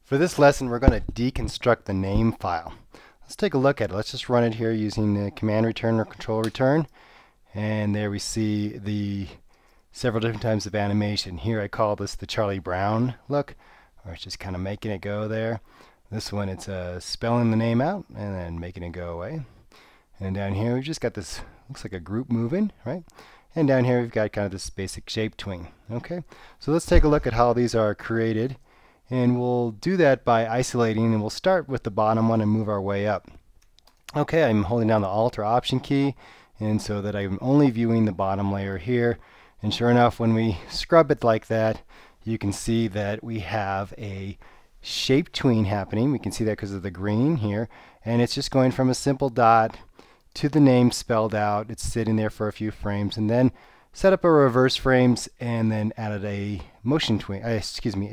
For this lesson, we're going to deconstruct the name file. Let's take a look at it. Let's just run it here using the command return or control return. And there we see the several different types of animation. Here I call this the Charlie Brown look, or it's just kind of making it go there. This one, it's spelling the name out and then making it go away. And down here we've just got this, looks like a group moving, right? And down here we've got kind of this basic shape tween. Okay, so let's take a look at how these are created. And we'll do that by isolating, and we'll start with the bottom one and move our way up. Okay, I'm holding down the Alt or Option key, and so that I'm only viewing the bottom layer here. And sure enough, when we scrub it like that, you can see that we have a shape tween happening. We can see that because of the green here, and it's just going from a simple dot to the name spelled out. It's sitting there for a few frames, and then set up a reverse frames and then added a motion tween, a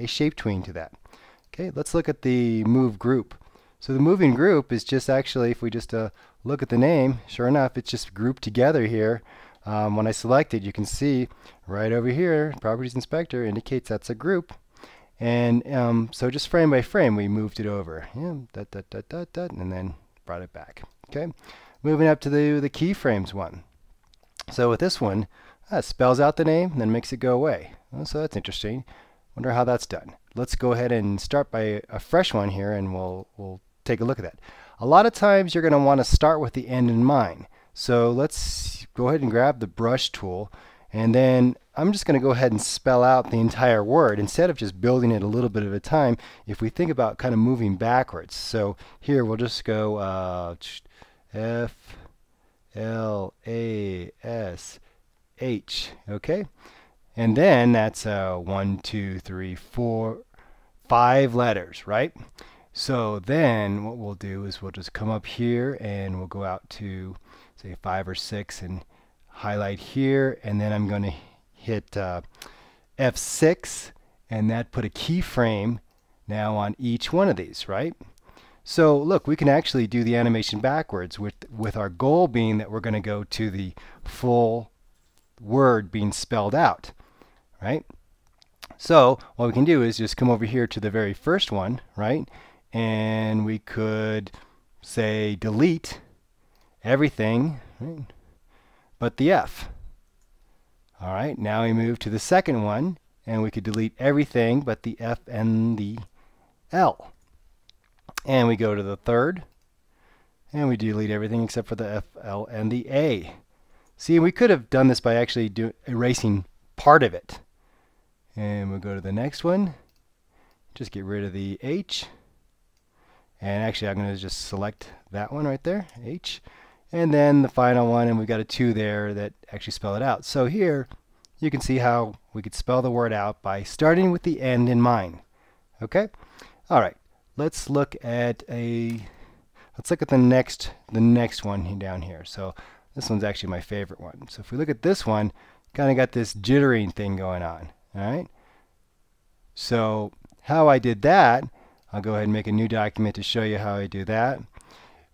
shape tween to that. Okay, let's look at the move group. So the moving group is just actually, if we just look at the name, sure enough, it's just grouped together here. When I select it, you can see right over here, Properties Inspector indicates that's a group. And so just frame by frame, we moved it over. Yeah, and then brought it back. Okay, moving up to the keyframes one. So with this one, spells out the name and then makes it go away. Well, so that's interesting. Wonder how that's done. Let's go ahead and start by a fresh one here, and we'll take a look at that. A lot of times you're going to want to start with the end in mind. So let's go ahead and grab the brush tool, and then I'm just going to go ahead and spell out the entire word instead of just building it a little bit at a time. If we think about kind of moving backwards, so here we'll just go F L A S H, okay? And then that's 1, 2, 3, 4, 5 letters, right? So then what we'll do is we'll just come up here and we'll go out to say 5 or 6 and highlight here, and then I'm going to hit F6, and that put a keyframe now on each one of these, right? So look, we can actually do the animation backwards with our goal being that we're going to go to the full word being spelled out, right? So what we can do is just come over here to the very first one, right? And we could say delete everything, right? But the F. All right, now we move to the second one, and we could delete everything but the F and the L. And we go to the third, and we delete everything except for the F, L, and the A. See, we could have done this by actually erasing part of it. And we'll go to the next one. Just get rid of the H. And actually, I'm going to just select that one right there, H. And then the final one, and we've got a 2 there that actually spell it out. So here, you can see how we could spell the word out by starting with the end in mind. Okay? All right. Let's look at the next one down here. So this one's actually my favorite one. So if we look at this one, kind of got this jittering thing going on. All right. So how I did that, I'll go ahead and make a new document to show you how I do that.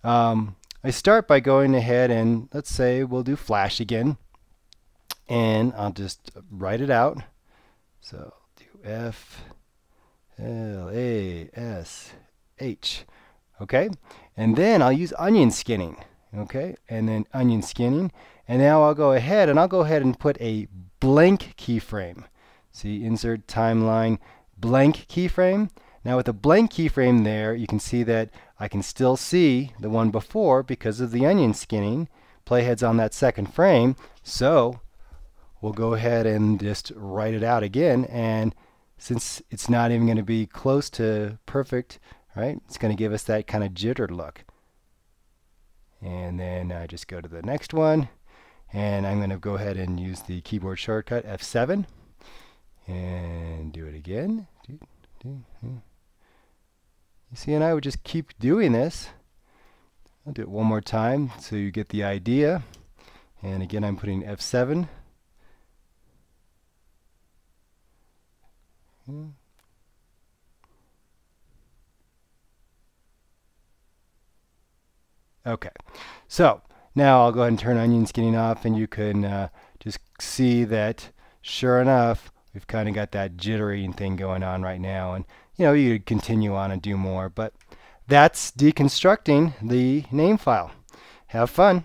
I start by going ahead and let's say we'll do flash again, and I'll just write it out. So do F L A S H. Okay, and then I'll use onion skinning. Okay, and then onion skinning, and now I'll go ahead and put a blank keyframe. See, insert timeline blank keyframe. Now with a blank keyframe there, you can see that I can still see the one before because of the onion skinning. Playhead's on that second frame, so we'll go ahead and just write it out again, and since it's not even going to be close to perfect, right, it's going to give us that kind of jittered look. And then I just go to the next one, and I'm going to go ahead and use the keyboard shortcut F7 and do it again. You see, and I would just keep doing this. I'll do it one more time so you get the idea. And again, I'm putting F7. Okay, so now I'll go ahead and turn onion skinning off, and you can just see that sure enough we've kind of got that jittering thing going on right now. And you could continue on and do more. But that's deconstructing the name file. Have fun.